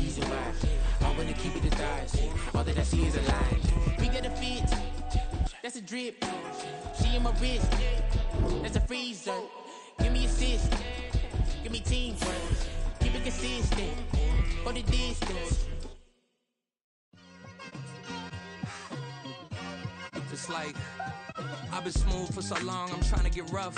reason why I wanna keep it the thighs. All that I see is a lie. We got a fit, that's a drip. She in my wrist, that's a freezer. Give me assist, give me teamwork. Keep it consistent, for the distance. It's like I've been smooth for so long, I'm trying to get rough.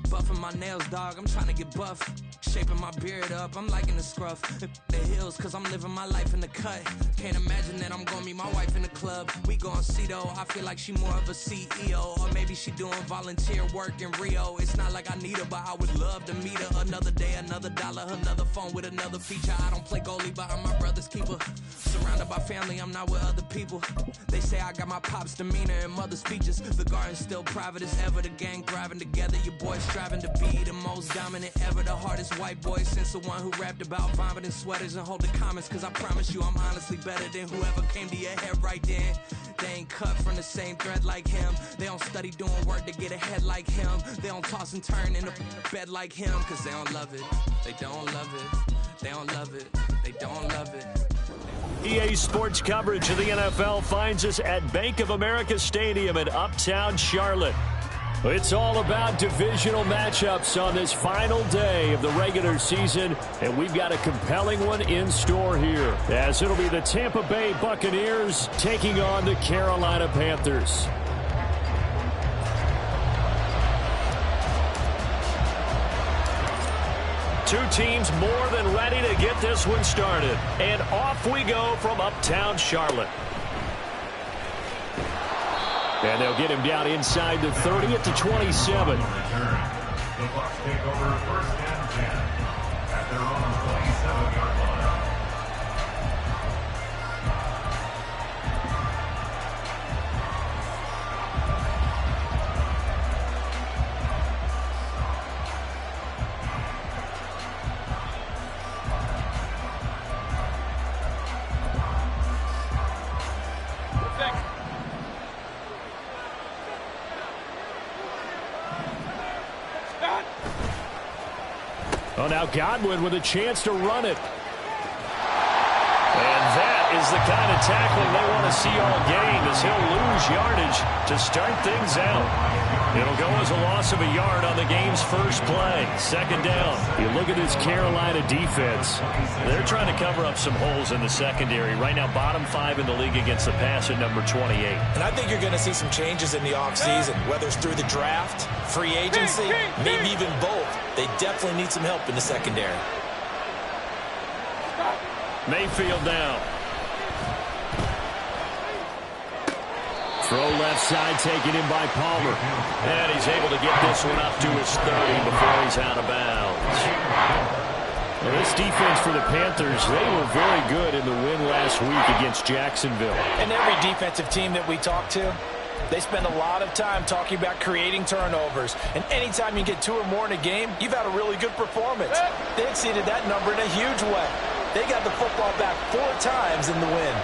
Buffing my nails, dog, I'm trying to get buff. Shaping my beard up, I'm liking the scruff. The hills, cause I'm living my life in the cut. Can't imagine that I'm gonna meet my wife in the club. We gon' see though, I feel like she more of a CEO. Or maybe she doing volunteer work in Rio. It's not like I need her, but I would love to meet her. Another day, another dollar, another phone with another feature. I don't play goalie, but I'm my brother's keeper. Surrounded by family, I'm not with other people. They say I got my pop's demeanor and mother's features. The garden's still private as ever, the gang thriving together. Your boys striving to be the most dominant ever. The hardest white boy since the one who rapped about vomiting sweaters and holding comments. Cause I promise you I'm honestly better than whoever came to your head right then. They ain't cut from the same thread like him. They don't study doing work to get ahead like him. They don't toss and turn in the bed like him. Cause they don't love it, they don't love it. They don't love it, they don't love it. EA Sports coverage of the NFL finds us at Bank of America Stadium in Uptown Charlotte. It's all about divisional matchups on this final day of the regular season, and we've got a compelling one in store here, as it'll be the Tampa Bay Buccaneers taking on the Carolina Panthers. Two teams more than ready to get this one started. And off we go from Uptown Charlotte. And they'll get him down inside the 30 at the 27. The Bucs take over first and 10 at their own 27-yard line. Oh, now Godwin with a chance to run it. And that is the kind of tackling they want to see all game, as he'll lose yardage to start things out. It'll go as a loss of a yard on the game's first play. Second down. You look at this Carolina defense. They're trying to cover up some holes in the secondary. Right now, bottom 5 in the league against the pass at number 28. And I think you're going to see some changes in the offseason, whether it's through the draft, free agency, maybe even both. They definitely need some help in the secondary. Mayfield down. Throw left side taken in by Palmer. And he's able to get this one up to his 30 before he's out of bounds. Well, this defense for the Panthers, they were very good in the win last week against Jacksonville. And every defensive team that we talk to, they spend a lot of time talking about creating turnovers. And anytime you get 2 or more in a game, you've had a really good performance. They exceeded that number in a huge way. They got the football back 4 times in the win.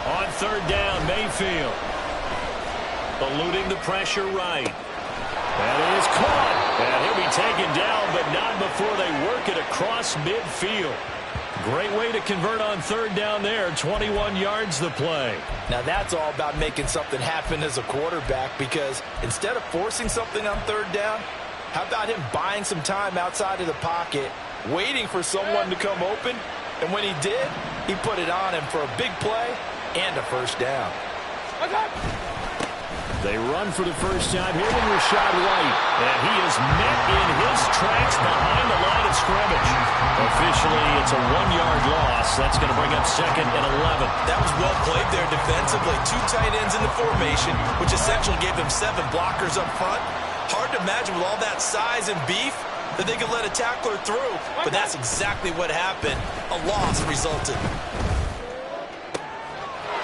On third down, Mayfield. Eluding the pressure right. That is caught. And he'll be taken down, but not before they work it across midfield. Great way to convert on third down there. 21 yards the play. Now that's all about making something happen as a quarterback, because instead of forcing something on third down, how about him buying some time outside of the pocket, waiting for someone to come open, and when he did, he put it on him for a big play and a first down. They run for the first time here with Rashad White. And he is met in his tracks behind the line of scrimmage. Officially, it's a 1-yard loss. That's going to bring up second and 11. That was well played there defensively. 2 tight ends in the formation, which essentially gave them 7 blockers up front. Hard to imagine with all that size and beef that they could let a tackler through. But that's exactly what happened. A loss resulted.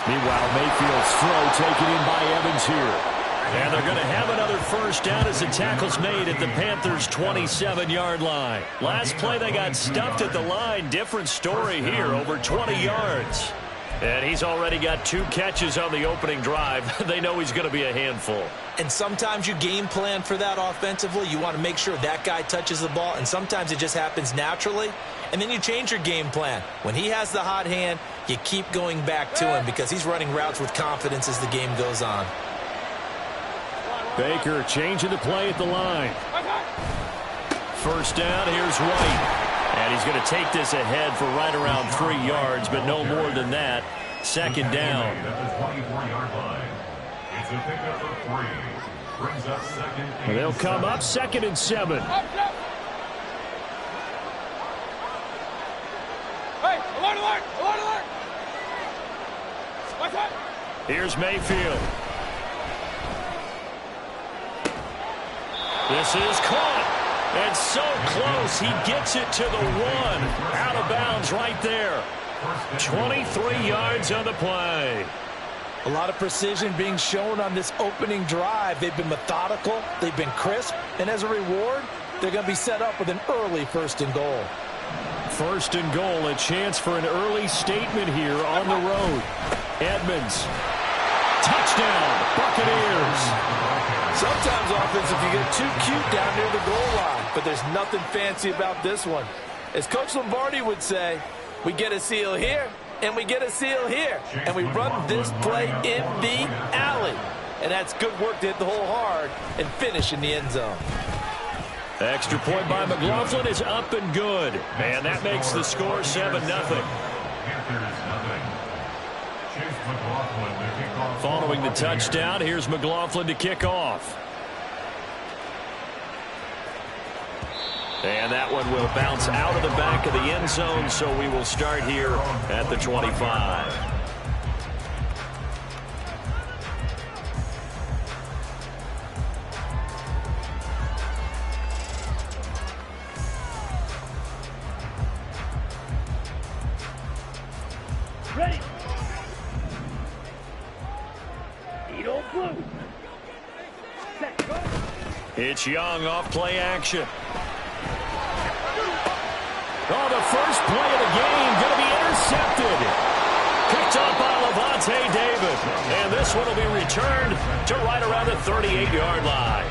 Meanwhile, Mayfield's throw taken in by Evans here. And they're going to have another first down as the tackle's made at the Panthers' 27-yard line. Last play, they got stuffed at the line. Different story here, over 20 yards. And he's already got 2 catches on the opening drive. They know he's going to be a handful. And sometimes you game plan for that offensively. You want to make sure that guy touches the ball, and sometimes it just happens naturally. And then you change your game plan. When he has the hot hand, you keep going back to him because he's running routes with confidence as the game goes on. Baker changing the play at the line. First down, here's White. And he's going to take this ahead for right around 3 yards, but no more than that. Second down. At the 24-yard line. It's a pickup of 3. Brings up second and They'll come up 2nd and 7. Hey, alert, alert, alert, alert. What's up? Here's Mayfield. This is caught. And so close, he gets it to the 1. Out of bounds right there. 23 yards on the play. A lot of precision being shown on this opening drive. They've been methodical, they've been crisp, and as a reward, they're going to be set up with an early 1st and goal. 1st and goal, a chance for an early statement here on the road. Edmonds. Touchdown, Buccaneers. Sometimes offense, if you get too cute down near the goal line, but there's nothing fancy about this one. As Coach Lombardi would say, we get a seal here, and we get a seal here, and we run this play in the alley. And that's good work to hit the hole hard and finish in the end zone. Extra point by McLaughlin is up and good. And that makes the score 7-0. Following the touchdown, here's McLaughlin to kick off. And that one will bounce out of the back of the end zone, so we will start here at the 25. Ready. Edo blue. Set, go. It's Young off play action. Oh, the first play of the game going to be intercepted. Picked up by Lavonte David. And this one will be returned to right around the 38-yard line.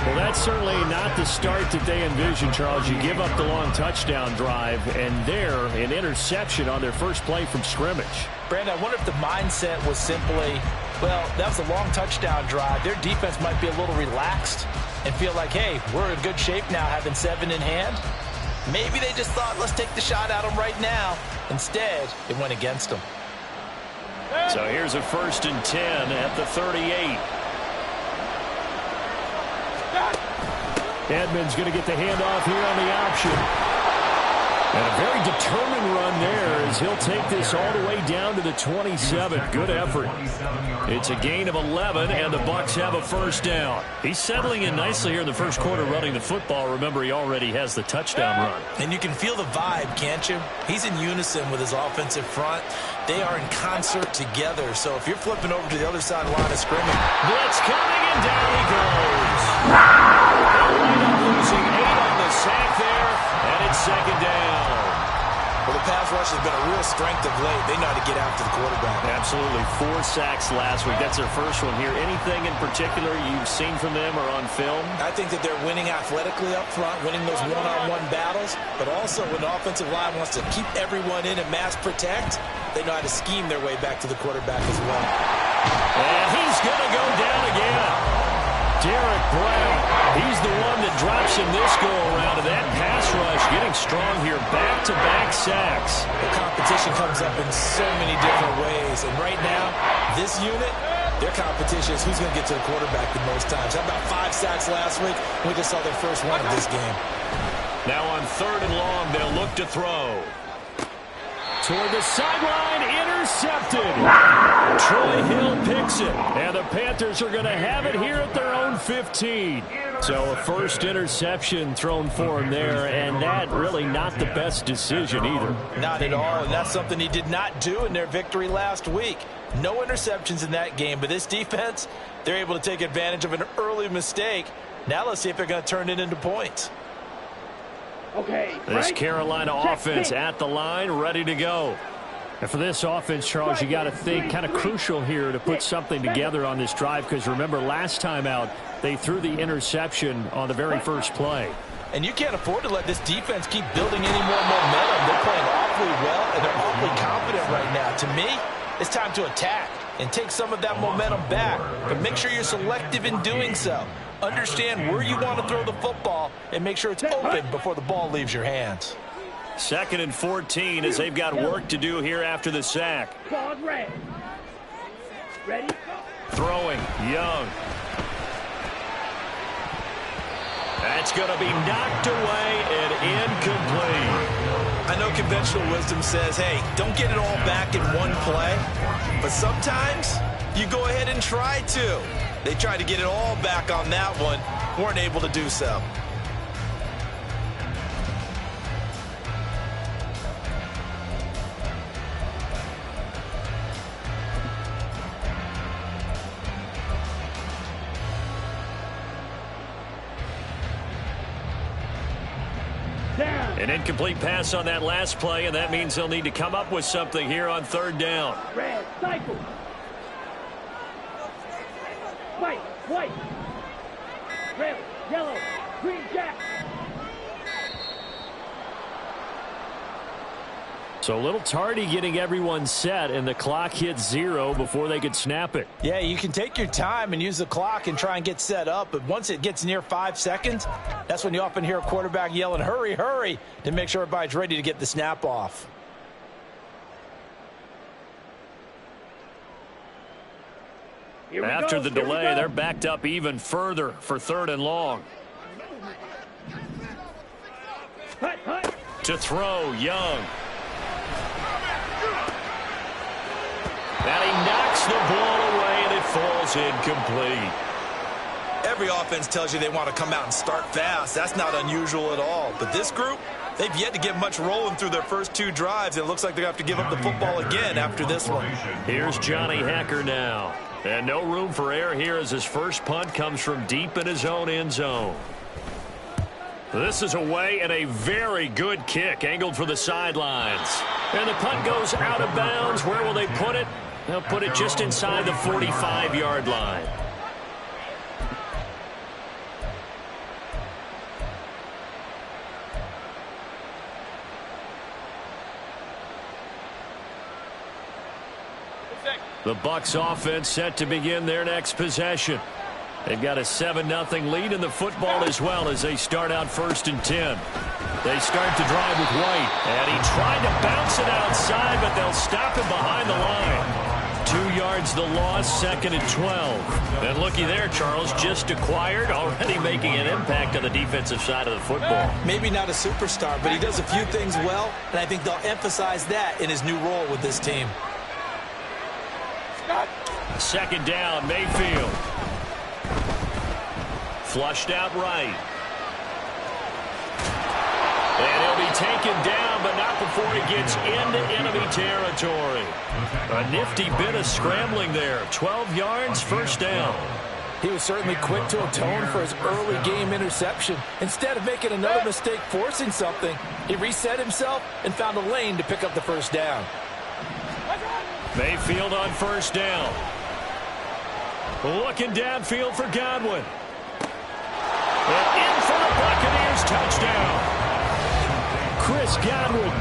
Well, that's certainly not the start that they envisioned, Charles. You give up the long touchdown drive, and there, an interception on their first play from scrimmage. Brandon, I wonder if the mindset was simply, well, that was a long touchdown drive. Their defense might be a little relaxed and feel like, hey, we're in good shape now having 7 in hand. Maybe they just thought, let's take the shot at them right now. Instead, it went against them. So here's a 1st and 10 at the 38. Edmonds going to get the handoff here on the option. And a very determined run there as he'll take this all the way down to the 27. Good effort. It's a gain of 11, and the Bucs have a first down. He's settling in nicely here in the first quarter running the football. Remember, he already has the touchdown run. And you can feel the vibe, can't you? He's in unison with his offensive front. They are in concert together. So if you're flipping over to the other side line of scrimmage, blitz coming, and down he goes. They'll wind up losing 8 on the sack there, and it's second down. Well, the pass rush has been a real strength of late. They know how to get after the quarterback. Absolutely. 4 sacks last week. That's their first one here. Anything in particular you've seen from them or on film? I think that they're winning athletically up front, winning those one-on-one battles, but also when the offensive line wants to keep everyone in and mass protect, they know how to scheme their way back to the quarterback as well. And he's going to go down again. Derek Brown, he's the one that drops him this go-around. And that pass rush getting strong here. Back-to-back sacks. The competition comes up in so many different ways. And right now, this unit, their competition is who's going to get to the quarterback the most times. How about 5 sacks last week? We just saw their first one of this game. Now on 3rd and long, they'll look to throw. Toward the sideline, intercepted. Troy Hill picks it, and the Panthers are going to have it here at their own 15. So a first interception thrown for him there, and that really not the best decision either. Not at all, and that's something he did not do in their victory last week. No interceptions in that game, but this defense, they're able to take advantage of an early mistake. Now let's see if they're going to turn it into points. Okay. This Carolina offense at the line, ready to go. And for this offense, Charles, you got to think kind of crucial here to put something together on this drive, because remember last time out they threw the interception on the very first play. And you can't afford to let this defense keep building any more momentum. They're playing awfully well, and they're awfully confident right now. To me, it's time to attack and take some of that momentum back. But make sure you're selective in doing so. Understand where you want to throw the football and make sure it's open before the ball leaves your hands. 2nd and 14 as they've got work to do here after the sack. Ball red. Ready? Throwing, Young. That's going to be knocked away and incomplete. I know conventional wisdom says, hey, don't get it all back in one play. But sometimes you go ahead and try to. They tried to get it all back on that one. Weren't able to do so. An incomplete pass on that last play, and that means they'll need to come up with something here on 3rd down. Red, cycle. White, white. Red, yellow, green, jack. So a little tardy getting everyone set, and the clock hit 0 before they could snap it. Yeah, you can take your time and use the clock and try and get set up, but once it gets near 5 seconds, that's when you often hear a quarterback yelling, hurry, hurry, to make sure everybody's ready to get the snap off. After the delay, they're backed up even further for 3rd and long. Hut, hut. To throw, Young. And he knocks the ball away, and it falls incomplete. Every offense tells you they want to come out and start fast. That's not unusual at all. But this group, they've yet to get much rolling through their first 2 drives. It looks like they're going to have to give up the football again after this one. Here's Johnny Hacker now. And no room for error here as his first punt comes from deep in his own end zone. This is away, and a very good kick angled for the sidelines. And the punt goes out of bounds. Where will they put it? They'll put it just inside the 45-yard line. The Bucs offense set to begin their next possession. They've got a 7-0 lead in the football as well as they start out 1st and 10. They start the drive with White, and he tried to bounce it outside, but they'll stop him behind the line. 2 yards the loss, 2nd and 12. And looky there, Charles, just acquired, already making an impact on the defensive side of the football. Maybe not a superstar, but he does a few things well, and I think they'll emphasize that in his new role with this team. 2nd down, Mayfield. Flushed out right. And he'll be taken down, but not before he gets into enemy territory. A nifty bit of scrambling there. 12 yards, 1st down. He was certainly quick to atone for his early game interception. Instead of making another mistake forcing something, he reset himself and found a lane to pick up the 1st down. Mayfield on 1st down. Looking downfield for Godwin. And in for the Buccaneers touchdown. Chris Godwin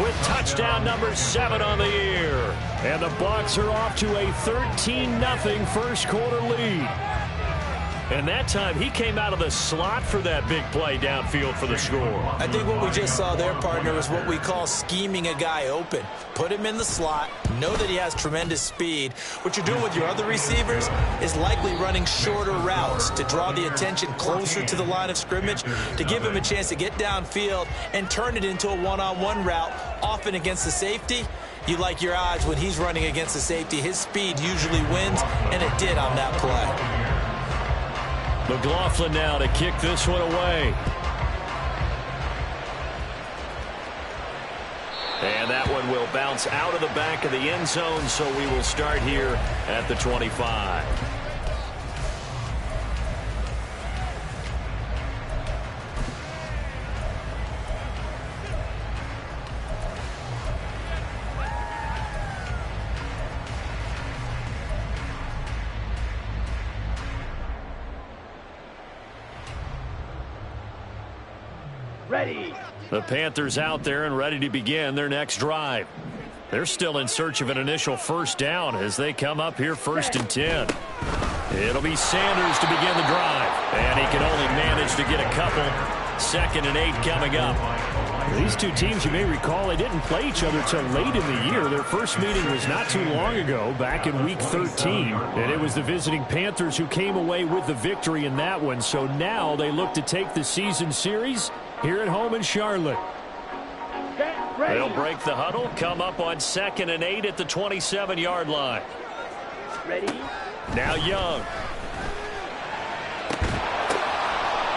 with touchdown number 7 on the year. And the Bucs are off to a 13-0 first quarter lead. And that time he came out of the slot for that big play downfield for the score. I think what we just saw there, partner, is what we call scheming a guy open. Put him in the slot, know that he has tremendous speed. What you're doing with your other receivers is likely running shorter routes to draw the attention closer to the line of scrimmage, to give him a chance to get downfield and turn it into a one-on-one route, often against the safety. You like your odds when he's running against the safety. His speed usually wins, and it did on that play. McLaughlin now to kick this one away. And that one will bounce out of the back of the end zone, so we will start here at the 25. Ready. The Panthers out there and ready to begin their next drive. They're still in search of an initial first down as they come up here 1st and 10. It'll be Sanders to begin the drive, and he can only manage to get a couple. 2nd and 8 coming up. These two teams, you may recall, they didn't play each other till late in the year. Their first meeting was not too long ago, back in Week 13. And it was the visiting Panthers who came away with the victory in that one. So now they look to take the season series here at home in Charlotte. They'll break the huddle, come up on 2nd and 8 at the 27-yard line. Ready. Now Young.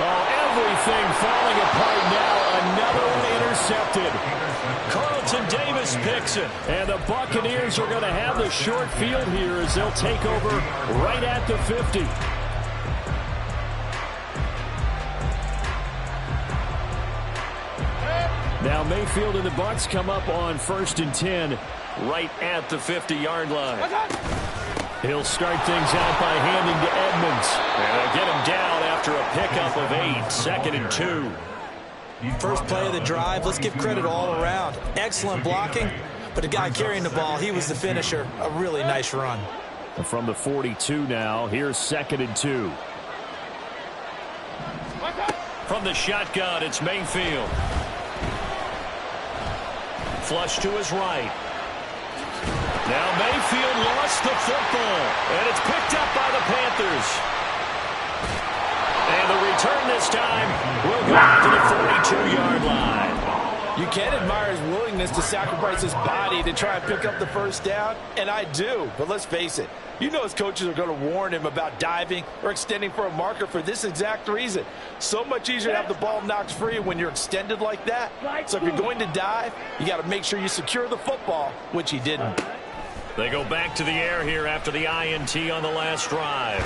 Oh, everything falling apart now. Another one intercepted. Carlton Davis picks it. And the Buccaneers are going to have the short field here as they'll take over right at the 50. Now Mayfield and the Bucs come up on 1st and 10 right at the 50-yard line. He'll start things out by handing to Edmonds. And they'll get him down after a pickup of 8. 2nd and 2. First play of the drive, let's give credit all around. Excellent blocking, but the guy carrying the ball, he was the finisher. A really nice run. From the 42 now, here's 2nd and 2. From the shotgun, it's Mayfield. Flush to his right. Now Mayfield lost the football, and it's picked up by the Panthers. And the return this time will go to the 42-yard line. You can admire his willingness to sacrifice his body to try and pick up the first down, and I do. But let's face it, you know his coaches are going to warn him about diving or extending for a marker for this exact reason. So much easier to have the ball knocked free when you're extended like that. So if you're going to dive, you got to make sure you secure the football, which he didn't. They go back to the air here after the INT on the last drive.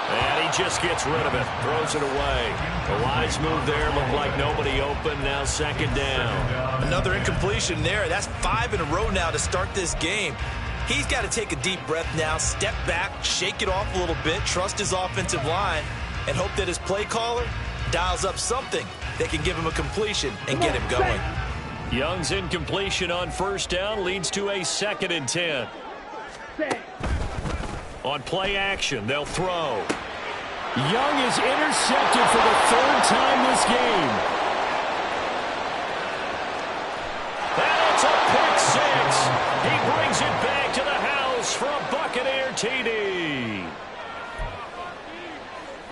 And he just gets rid of it, throws it away. A wise move there, looked like nobody open, now 2nd down. Another incompletion there. That's 5 in a row now to start this game. He's got to take a deep breath now, step back, shake it off a little bit, trust his offensive line, and hope that his play caller dials up something that can give him a completion and get him going. Young's incompletion on 1st down leads to a 2nd and 10. On play action, they'll throw. Young is intercepted for the 3rd time this game. And it's a pick 6. He brings it back to the house for a Buccaneer TD.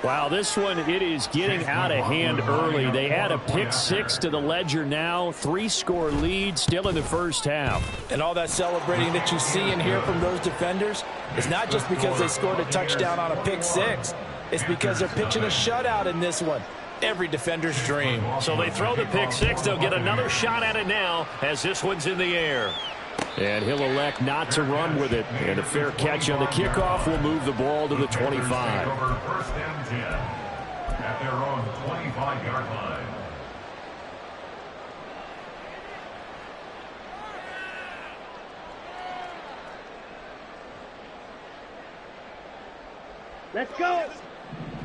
Wow, this one, it is getting out of hand early. They add a pick 6 to the ledger now. 3-score lead still in the first half. And all that celebrating that you see and hear from those defenders is not just because they scored a touchdown on a pick 6. It's because they're pitching a shutout in this one. Every defender's dream. So they throw the pick 6. They'll get another shot at it now as this one's in the air. And he'll elect not to run with it. And a fair catch on the kickoff will move the ball to the 25. Over 1st and 10 at their own 25-yard line. Let's go.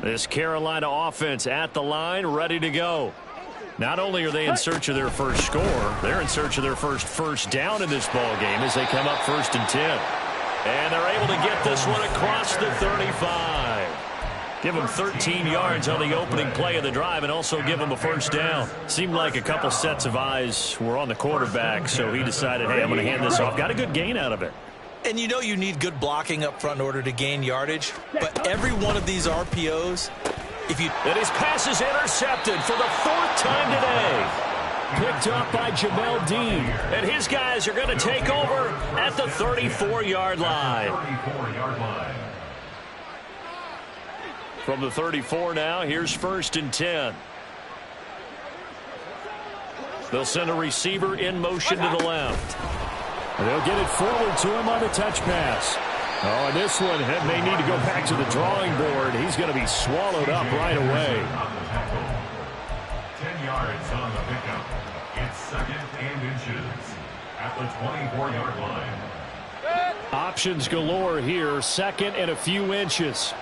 This Carolina offense at the line, ready to go. Not only are they in search of their first score, they're in search of their first down in this ball game as they come up 1st and 10. And they're able to get this one across the 35. Give them 13 yards on the opening play of the drive and also give them a first down. Seemed like a couple sets of eyes were on the quarterback, so he decided, hey, I'm going to hand this off. Got a good gain out of it. And you know you need good blocking up front in order to gain yardage, but every one of these RPOs, And his pass is intercepted for the 4th time today. Picked up by Jamel Dean. And his guys are going to take over at the 34-yard line. 34-yard line. From the 34 now, here's 1st and 10. They'll send a receiver in motion to the left. And they'll get it forward to him on the touch pass. Oh, and this one may need to go back to the drawing board. He's going to be swallowed up right away. 10 yards on the pickup. It's 2nd and inches at the 24-yard line. Options galore here. 2nd and a few inches.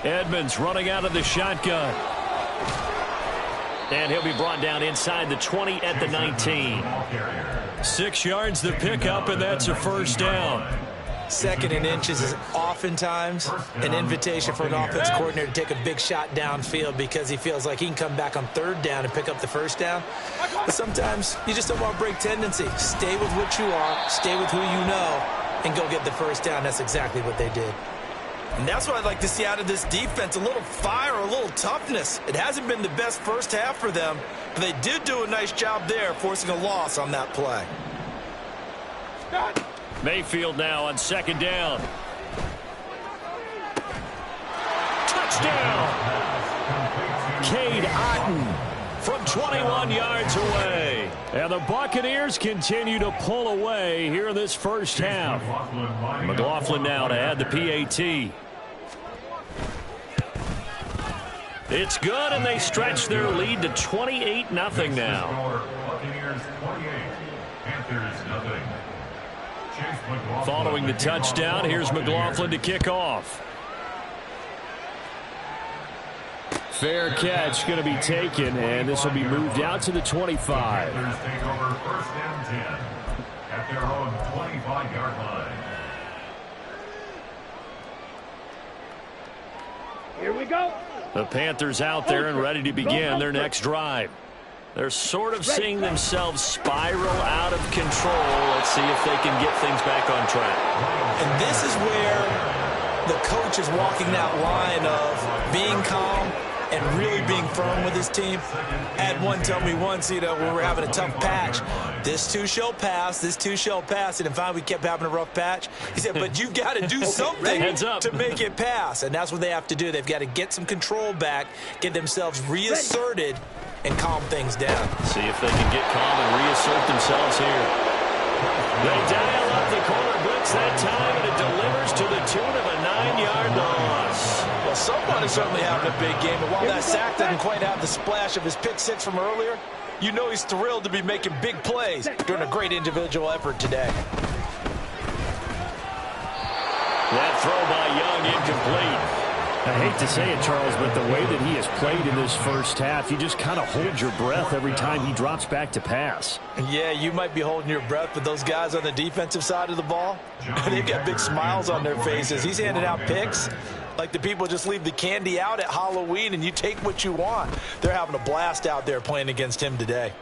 Edmonds running out of the shotgun. And he'll be brought down inside the 20 at the 19. 6 yards the pickup, and that's a first down. 2nd and inches is oftentimes an invitation for an offense coordinator to take a big shot downfield because he feels like he can come back on 3rd down and pick up the first down. But sometimes you just don't want to break tendency. Stay with what you are, stay with who you know, and go get the first down. That's exactly what they did. And that's what I'd like to see out of this defense, a little fire, a little toughness. It hasn't been the best first half for them, but they did do a nice job there, forcing a loss on that play. Mayfield now on 2nd down. Touchdown! Cade Otton from 21 yards away. And the Buccaneers continue to pull away here in this first half. McLaughlin now to add the PAT. It's good, and they stretch their lead to 28-0 now. Buccaneers 28, Panthers 0. Following the touchdown, here's McLaughlin to kick off. Fair catch going to be taken, and this will be moved out to the 25. Panthers take over 1st and 10 at their own 25-yard line. Here we go. The Panthers out there and ready to begin their next drive. They're sort of seeing themselves spiral out of control. Let's see if they can get things back on track. And this is where the coach is walking that line of being calm and really being firm with his team. I had one tell me once, when we were having a tough patch, this too shall pass, this too shall pass. And finally, we kept having a rough patch. He said, but you've got to do something to make it pass. And that's what they have to do. They've got to get some control back, get themselves reasserted, and calm things down. See if they can get calm and reassert themselves here. They dial up the corner blitz that time, and it delivers to the tune of a 9-yard loss. Well, someone is certainly having a big game, and while that sack didn't quite have the splash of his pick six from earlier, you know he's thrilled to be making big plays during a great individual effort today. That throw by Young incomplete. I hate to say it, Charles, but the way that he has played in this first half, you just kind of hold your breath every time he drops back to pass. Yeah, you might be holding your breath, but those guys on the defensive side of the ball, they've got big smiles on their faces. He's handing out picks like the people just leave the candy out at Halloween and you take what you want. They're having a blast out there playing against him today.